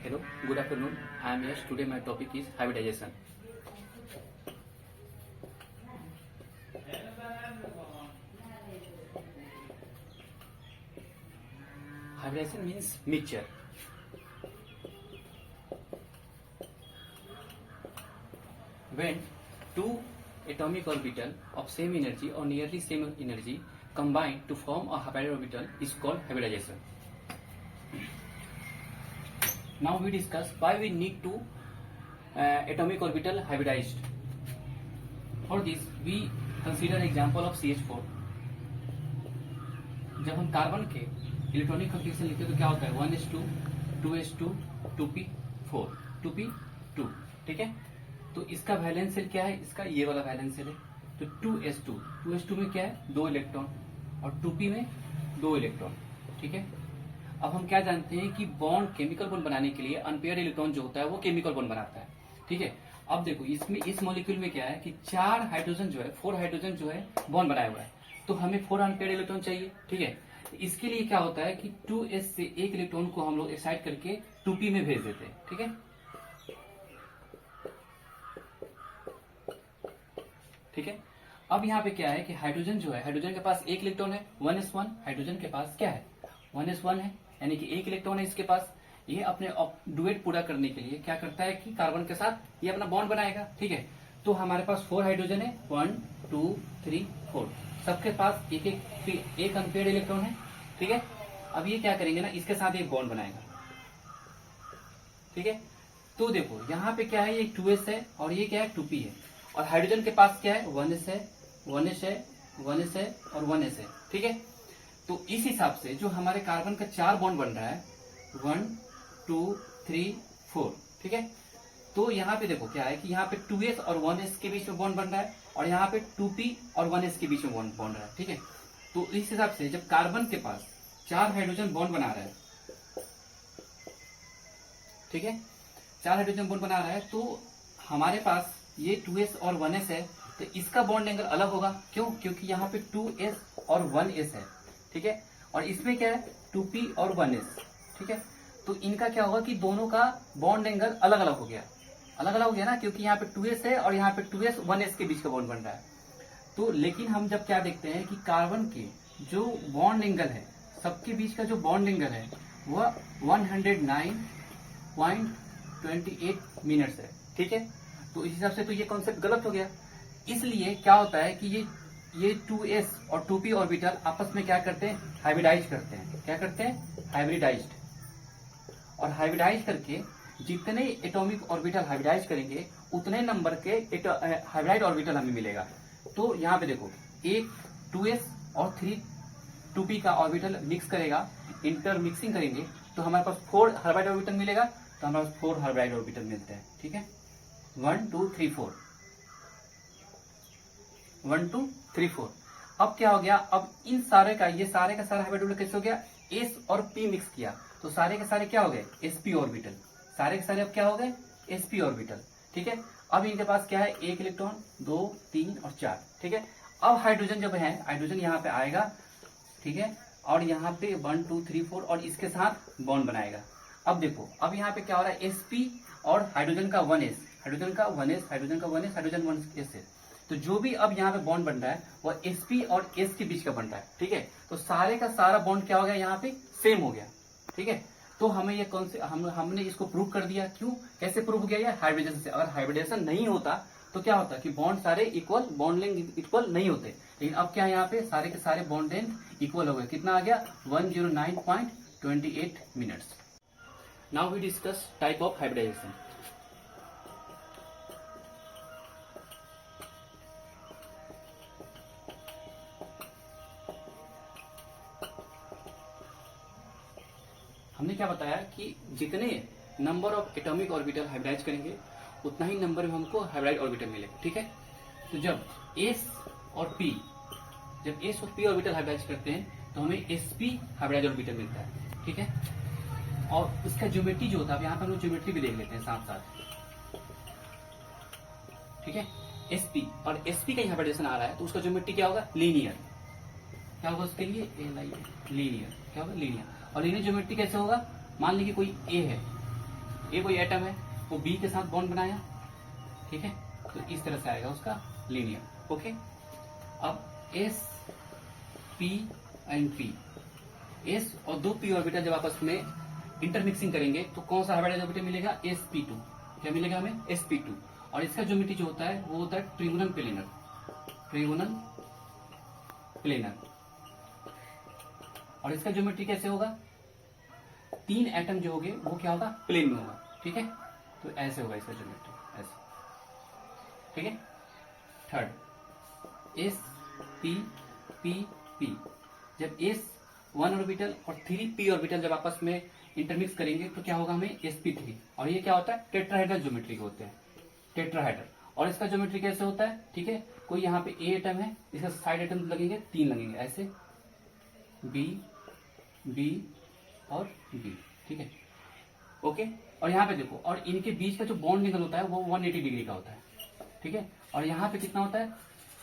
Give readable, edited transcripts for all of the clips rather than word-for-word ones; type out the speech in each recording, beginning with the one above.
Hello, good afternoon. I am Yash. Today my topic is hybridization. Hybridization means mixture. When two atomic orbital of same energy or nearly same energy combine to form a hybrid orbital is called hybridization. Now we discuss why we need to atomic orbital hybridized. For this we consider example of CH4. जब हम carbon के electronic configuration लिखते हैं तो क्या होता है 1s2 2s2 2p4 2p2 ठीक है। तो इसका वैलेंस सेल क्या है, इसका ये वाला वैलेंस सेल है। तो 2s2 में क्या है 2 इलेक्ट्रॉन और 2p में 2 इलेक्ट्रॉन ठीक है। अब हम क्या जानते हैं कि बॉन्ड केमिकल बॉन्ड बनाने के लिए अनपेयर्ड इलेक्ट्रॉन जो होता है वो केमिकल बॉन्ड बनाता है ठीक है। अब देखो इसमें इस मॉलिक्यूल में क्या है कि 4 हाइड्रोजन जो है बॉन्ड बनाया हुआ है, तो हमें 4 अनपेयर्ड इलेक्ट्रॉन चाहिए ठीक है। इसके लिए क्या होता है कि 2s से एक इलेक्ट्रॉन को हम लोग एक्साइट करके 2p में भेज देते हैं ठीक है। ठीक है, अब यहाँ पे क्या है कि हाइड्रोजन जो है, हाइड्रोजन के पास एक इलेक्ट्रॉन है 1s1, हाइड्रोजन के पास क्या है 1s1 है, यानी कि एक इलेक्ट्रॉन है इसके पास। ये अपने डुएट पूरा करने के लिए क्या करता है कि कार्बन के साथ ये अपना बॉन्ड बनाएगा ठीक है। तो हमारे पास 4 हाइड्रोजन है 1 2 3 4, सबके पास एक अनपेयर्ड इलेक्ट्रॉन है ठीक है। अब ये क्या करेंगे ना, इसके साथ एक बॉन्ड बनाएगा ठीक है। तो देखो यहाँ पे क्या है, ये 2s है और ये क्या है 2p है, और हाइड्रोजन के पास क्या है 1s है 1s है 1s है और 1s है ठीक है। तो इस हिसाब से जो हमारे कार्बन का 4 बॉन्ड बन रहा है 1 2 3 4 ठीक है। तो यहाँ पे देखो क्या है कि यहाँ पे 2s और 1s के बीच में बॉन्ड बन रहा है, और यहाँ पे 2p और 1s के बीच में बॉन्ड बन रहा है ठीक है। तो इस हिसाब से जब कार्बन के पास 4 हाइड्रोजन बॉन्ड बना रहा है ठीक है, 4 हाइड्रोजन बॉन्ड बना रहा है, तो हमारे पास ये 2s और 1s है, तो इसका बॉन्ड एंगल अलग होगा। क्यों? क्योंकि यहाँ पे 2s और 1s है ठीक है, और इसमें क्या है 2p और 1s ठीक है। तो इनका क्या होगा कि दोनों का बॉन्ड एंगल अलग अलग हो गया ना, क्योंकि यहाँ पे 2s है और यहाँ पे 2s 1s के बीच का बॉन्ड बन रहा है। तो लेकिन हम जब क्या देखते हैं कि कार्बन के जो बॉन्ड एंगल है, सबके बीच का जो बॉन्ड एंगल है वह 109.28 मिनट्स है ठीक है। तो इस हिसाब से तो ये कॉन्सेप्ट गलत हो गया। इसलिए क्या होता है कि ये 2s और 2p ऑर्बिटल आपस में क्या करते हैं, हाइब्रिडाइज करते हैं। क्या करते हैं? हाइब्रिडाइज्ड। और हाइब्रिडाइज करके जितने एटॉमिक ऑर्बिटल हाइब्रिडाइज करेंगे उतने नंबर के हाइब्रिड ऑर्बिटल हमें मिलेगा। तो यहाँ पे देखो एक 2s और 2p का ऑर्बिटल मिक्स करेगा, इंटर मिक्सिंग करेंगे तो हमारे पास 4 हाइब्रिड ऑर्बिटल मिलेगा। तो हमारे पास 4 हाइब्रिड ऑर्बिटल मिलते हैं ठीक है, 1 2 3 4 1 2 3 4। अब क्या हो गया, अब इन सारे का सारा हाइब्रिड ऑर्बिटल कैसे हो गया, s और p मिक्स किया तो सारे के सारे क्या हो गए sp ऑर्बिटल। सारे के सारे अब क्या हो गए sp ऑर्बिटल ठीक है। अब इनके पास क्या है, एक इलेक्ट्रॉन 2 3 और 4 ठीक है। अब हाइड्रोजन जब है, हाइड्रोजन यहाँ पे आएगा ठीक है, और यहाँ पे 1 2 3 4 और इसके साथ बॉन्ड बनाएगा। अब देखो अब यहाँ पे क्या हो रहा है, sp और हाइड्रोजन का 1s, हाइड्रोजन का 1s, हाइड्रोजन का 1s, हाइड्रोजन 1s है। तो जो भी अब यहाँ पे बॉन्ड बन रहा है वह sp और s के बीच का बन रहा है ठीक है। तो सारे का सारा बॉन्ड क्या हो गया, यहाँ पे सेम हो गया ठीक है। तो हमें ये कौन से हमने इसको प्रूव कर दिया। क्यों, कैसे प्रूव किया, ये हाइब्रिडेशन से। अगर हाइब्रिडेशन नहीं होता तो क्या होता कि बॉन्ड सारे इक्वल, बॉन्ड लेंथ इक्वल नहीं होते। लेकिन अब क्या है, यहाँ पे सारे के सारे बॉन्ड लेंथ इक्वल हो गए। कितना आ गया 109.28 minutes. Now we discuss type of hybridisation. हमने क्या बताया कि जितने number of atomic orbital hybridise करेंगे उतना ही नंबर में हमको हाइब्रिड ऑर्बिटल मिलेगा ठीक है। तो जब s और p ऑर्बिटल हाइब्रिडाइज करते हैं तो हमें sp हाइब्रिड ऑर्बिटल मिलता है ठीक है। और उसका ज्योमेट्री जो होता है, यहाँ पर हम ज्योमेट्री भी देख लेते हैं साथ साथ ठीक है। sp और sp का हाइब्रिडेशन आ रहा है तो उसका ज्योमेट्री क्या होगा, लीनियर। क्या होगा उसके लिए, लीनियर। क्या होगा, लीनियर। और लीनियर ज्योमेट्री कैसे होगा, मान लीजिए कोई ए है ए कोई एटम है, वो बी के साथ बॉन्ड बनाया, ठीक है, तो इस तरह से आएगा उसका लीनियर। ओके, अब S P and P, S और दो पी ऑर्बिटल जब आपस में इंटरमिक्सिंग करेंगे तो कौन सा हाइब्रिडाइज्ड ऑर्बिटल मिलेगा, sp2। क्या मिलेगा हमें, sp2। और इसका ज्योमेट्री जो होता है वो होता है ट्रिगोनल प्लेनर, ट्रिगोनल प्लेनर। और इसका ज्योमेट्री कैसे होगा, तीन एटम जो होंगे वो क्या होगा, प्लेन में होगा, ठीक है, तो ऐसे होगा इसका ज्योमेट्री, ऐसे, ठीक है। Third, S P P P, जब एस 1 ऑर्बिटल और 3 पी ऑर्बिटल जब आपस में इंटरमिक्स करेंगे तो क्या होगा हमें, sp3। और ये क्या होता है, टेट्राहेड्रल ज्योमेट्री के होते हैं, टेट्राहेड्रल। और इसका ज्योमेट्री कैसे होता है, ठीक है, कोई यहाँ पे ए एटम है, इसका साइड एटम लगेंगे, 3 लगेंगे ऐसे, बी बी और बी, ठीक है, ओके। और यहाँ पे देखो, और इनके बीच का जो बॉन्ड एंगल होता है वो 180 डिग्री का होता है, ठीक है। और यहाँ पे कितना होता है,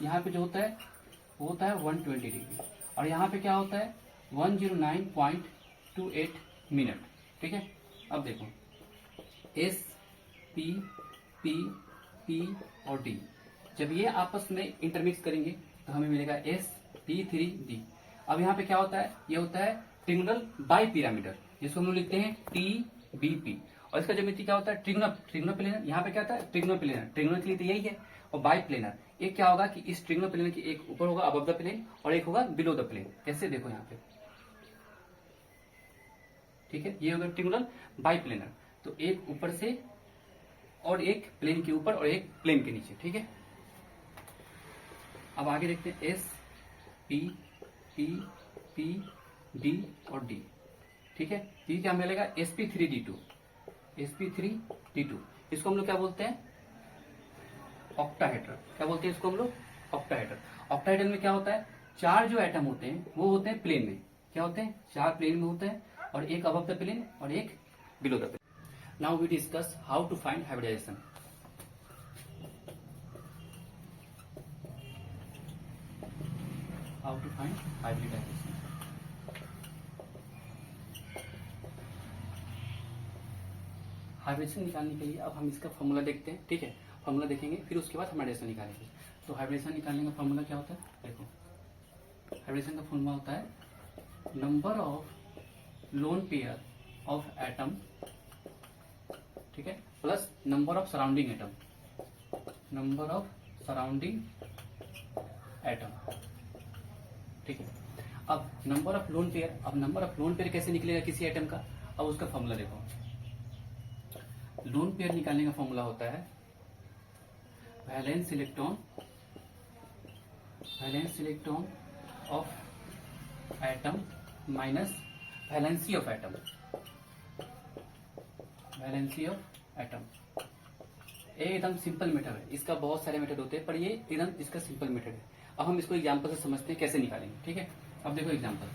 यहाँ पे जो होता है वो होता है 120 डिग्री। और यहाँ पे क्या होता है, 109.28 मिनट, ठीक है। अब देखो, एस पी पी पी और डी, जब ये आपस में इंटरमिक्स करेंगे तो हमें मिलेगा sp3d। अब यहाँ पे क्या होता है, ये होता है ट्रिगोनल बाई पिरामिडल, जिसको हम लोग लिखते हैं TBP। और इसका ज्योमेट्री क्या होता है, ट्रिगोनल प्लेनर। यहाँ पे क्या होता है, ट्रिगोनल प्लेनर, ट्रिगोनल के लिए तो यही है। और बाई प्लेनर, एक क्या होगा कि इस ट्रिगोनल प्लेनर की एक ऊपर होगा अबव द प्लेन और एक होगा बिलो द प्लेन। कैसे, देखो यहाँ पे, ठीक है, ये होगा ट्रिगोनल बाई प्लेनर, तो एक ऊपर से और एक प्लेन के ऊपर और एक प्लेन के नीचे, ठीक है। अब आगे देखते हैं, S P P P D और डी, ठीक है। ये क्या मिलेगा, sp3d2, sp3d2। इसको हम लोग क्या बोलते हैं, ऑक्टाहेड्रल। क्या बोलते हैं इसको हम लोग, ऑक्टाहेड्रल। ऑक्टाहेड्रल में क्या होता है, 4 जो एटम होते हैं वो होते हैं प्लेन में, क्या होते हैं, 4 प्लेन में होते हैं, और एक अबव द प्लेन और एक below the plane. Now we discuss how to find hybridisation. How to find hybridisation. Hybridisation निकालने के लिए अब हम इसका फॉर्मूला देखते हैं, ठीक है। फॉर्मूला देखेंगे, फिर उसके बाद हम हाइब्रिडेशन निकालेंगे। तो हाइब्रिडेशन निकालने का फॉर्मूला क्या होता है, देखो, हाइब्रिडेशन का फॉर्मूला होता है number of lone pair of atom, ठीक है, plus number of surrounding atom, number of surrounding atom, ठीक है। अब नंबर ऑफ लोन पेयर, अब नंबर ऑफ लोन पेयर कैसे निकलेगा किसी एटम का, अब उसका फॉर्मूला देखो। लोन पेयर निकालने का फॉर्मूला होता है valence electron of atom minus valency of atom, valency of atom. ये एकदम सिंपल मेथड है, इसका बहुत सारे मेथड होते हैं पर ये एकदम इसका सिंपल मेथड है। अब हम इसको एग्जांपल से समझते हैं कैसे निकालेंगे, ठीक है। अब देखो एग्जांपल,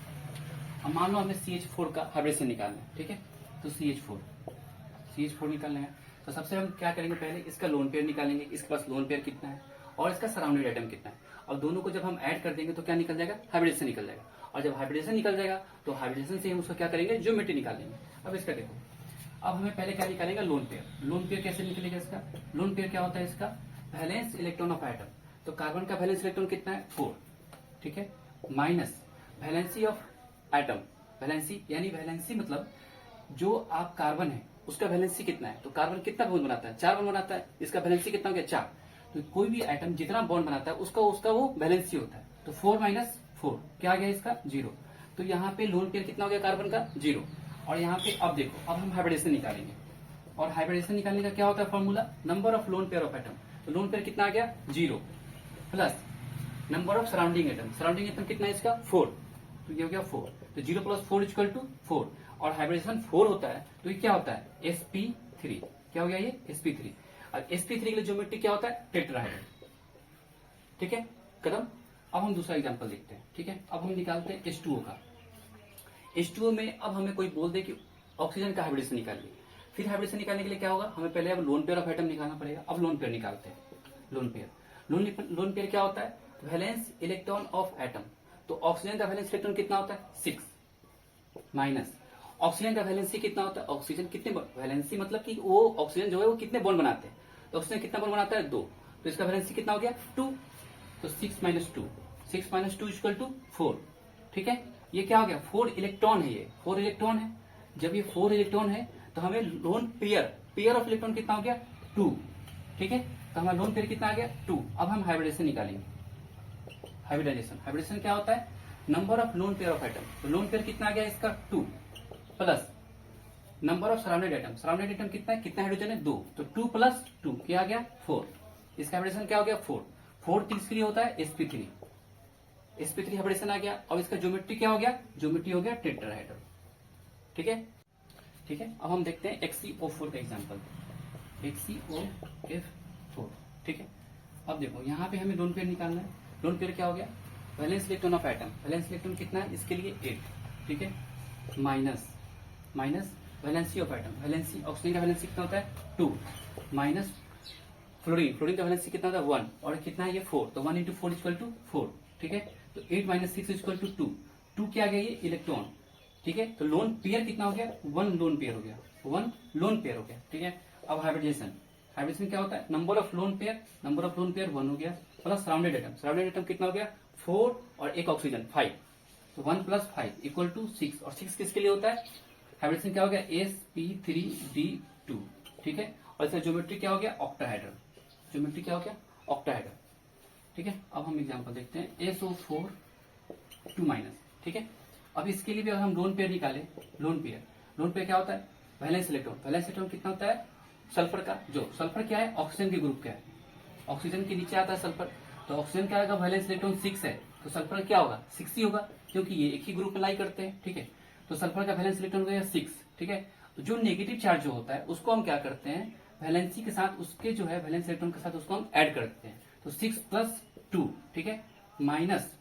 अब मान लो हमें CH4 का हाइब्रिडेशन निकालना है, ठीक है, तो CH4 निकालना है, तो सबसे हम क्या करेंगे, पहले इसका लोन पेयर निकालेंगे, इसके पास लोन पेयर कितना है और इसका सराउंडेड एटम कितना है। अब दोनों को जब हम ऐड कर देंगे तो क्या निकल जाएगा, हाइब्रिडेशन निकल जाएगा। और जब हाइब्रिडेशन निकल जाएगा तो हाइब्रिडेशन से हम उसको क्या करेंगे, ज्योमेट्री निकालेंगे। अब इसका देखो, अब हमें पहले क्या निकालेंगे, लोन पेयर। लोन पेयर कैसे निकलेगा इसका, लोन पेयर क्या होता है इसका, वैलेंस इलेक्ट्रॉन ऑफ एटम। तो कार्बन का वैलेंस इलेक्ट्रॉन कितना है, 4, ठीक है, minus valency of atom. Valency यानी वैलेंसी मतलब जो आप कार्बन है उसका वैलेंसी कितना है, तो कार्बन कितना बॉन्ड बनाता है, 4 बॉन्ड बनाता है, इसका वैलेंसी कितना हो गया, 4। तो कोई भी एटम जितना बॉन्ड बनाता है उसका वो वैलेंसी होता है। तो 4 माइनस 4 क्या आ गया इसका, 0। तो यहाँ पे लोन पेयर कितना हो गया कार्बन का, 0। और यहाँ पे अब देखो, अब हम हाइब्रिडेशन निकालेंगे, और हाइब्रिडेशन निकालने का क्या होता है formula, number of lone pair of atom. तो लोन पेयर कितना आ गया, 0, plus number of surrounding atom, surrounding atom कितना है इसका, 4, तो ये हो गया 4। तो 0 प्लस 4 इक्वल टू 4, और हाइब्रिडेशन 4 होता है तो ये क्या होता है, sp3। क्या हो गया ये, sp3। और sp3 के लिए ज्योमेट्री क्या होता है, टेट्राहेड्रल, ठीक है। कदम, अब हम दूसरा एग्जांपल देखते हैं, ठीक है। अब हम निकालते हैं H2O का। H2O में अब हमें कोई बोल दे कि ऑक्सीजन का हाइब्रिडेशन निकालिए, फिर हाइब्रिडेशन निकालने के लिए क्या होगा, हमें पहले अब लोन पेयर ऑफ एटम निकालना पड़ेगा। अब लोन पेयर निकालते हैं, लोन पेयर क्या होता है, वैलेंस इलेक्ट्रॉन ऑफ एटम। तो ऑक्सीजन का वैलेंस इलेक्ट्रॉन कितना होता है, 6, माइनस, ऑक्सीजन का वैलेंसी कितना होता है, ऑक्सीजन कितने वैलेंसी मतलब कि वो ऑक्सीजन जो है वो कितने बॉन्ड बनाते हैं, तो ऑक्सीजन कितना बॉन्ड बनाता है 2, तो इसका वैलेंसी कितना हो गया 2, तो 6 माइनस 2, 6 माइनस 2 इक्वल टू 4, ठीक है। ये क्या हो गया 4 इलेक्ट्रॉन है, ये 4 इलेक्ट्रॉन है। जब ये 4 इलेक्ट्रॉन है तो हमें लोन पेयर ऑफ इलेक्ट्रॉन कितना हो गया 2, ठीक है। तो हमारा लोन पेयर कितना आ गया 2। अब हम हाइब्रिडेशन निकालेंगे। हाइब्रिडेशन क्या होता है, number of lone pair of atom, तो लोन पेयर कितना आ गया इसका 2 plus number of surrounded atom कितना है, कितना हाइड्रोजन है 2, तो 2 प्लस 2 क्या आ गया 4। इसका हाइब्रिडेशन क्या हो गया 4 तीसरी होता है sp3 हाइब्रिडेशन आ गया। अब इसका ज्योमेट्री क्या हो गया, ज्योमेट्री हो गया टेट्राहेड्रल, ठीक है। अब हम देखते हैं HCO4 का एग्जांपल, HCOF4, ठीक है। अब देखो यहाँ पे हमें लोन पेयर निकालना है। लोन पेयर क्या हो गया, valence electron of atom, valence electron कितना है इसके लिए 8, ठीक है, minus valency of atom, valency oxygen का वैलेंसी कितना होता है 2, माइनस फ्लोरीन का वैलेंसी कितना होता है 1, और कितना है ये 4, तो 1 इंटू 4 इक्वल टू 4, ठीक है। तो 8 माइनस 6 इक्वल टू 2 क्या आ गया ये इलेक्ट्रॉन, ठीक है। तो लोन पेयर कितना हो गया 1 लोन पेयर हो गया, 1 लोन पेयर हो गया, ठीक है। अब हाइब्रिडेशन क्या होता है, नंबर ऑफ लोन पेयर 1 हो गया, प्लस सराउंडेड एटम कितना हो गया 4 और एक ऑक्सीजन 5, तो 1 प्लस 5 इक्वल टू 6, और 6 किसके लिए होता है, हाइब्रिडेशन क्या हो गया sp3d2, ठीक है। और इसका ज्योमेट्री क्या हो गया ऑक्टाहेड्रल, ठीक है। अब हम एग्जांपल देखते हैं SO4 2 माइनस, ठीक है। अब इसके लिए भी अगर हम लोन पेयर निकाले, लोन पेयर क्या होता है, वैलेंस इलेक्ट्रॉन कितना होता है सल्फर का, जो सल्फर क्या है ऑक्सीजन के ग्रुप का है, ऑक्सीजन के नीचे आता है सल्फर, तो ऑक्सीजन क्या आएगा वैलेंस इलेक्ट्रॉन 6 है, तो सल्फर क्या होगा 6 ही होगा, क्योंकि ये एक ही ग्रुप में लाई करते हैं, ठीक है। तो सल्फर का वैलेंस इलेक्ट्रॉन हो गया 6, ठीक है। तो जो नेगेटिव चार्ज जो होता है उसको हम क्या करते हैं, वैलेंसी के साथ उसके जो है वैलेंस इलेक्ट्रॉन के साथ उसको हम ऐड करते हैं, तो 6 प्लस 2, ठीक है, minus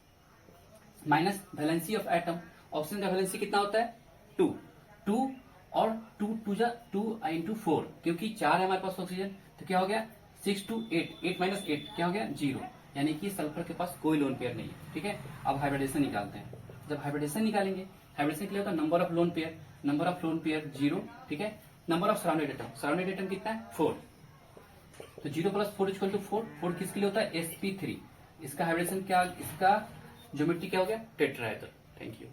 valency of atom, oxygen का वैलेंसी कितना होता है 2 और 2 इंटू 4, क्योंकि 4 है हमारे पास ऑक्सीजन, तो क्या हो गया 6 to 8 माइनस 8 क्या हो गया 0, यानी कि सल्फर के पास कोई लोन पेयर नहीं है, ठीक है। अब हाइब्रिडेशन निकालते हैं। जब हाइब्रिडेशन निकालेंगे, हाइब्रिडेशन के लिए होता है नंबर ऑफ लोन पेयर 0, ठीक है। नंबर ऑफ सराउंडेड एटम कितना है 4, तो 0 प्लस 4 इक्वल टू 4 किसके लिए होता है sp3, इसका हाइब्रिडेशन क्या, इसका ज्योमेट्री क्या हो गया टेट्राहेड्रल। Thank you.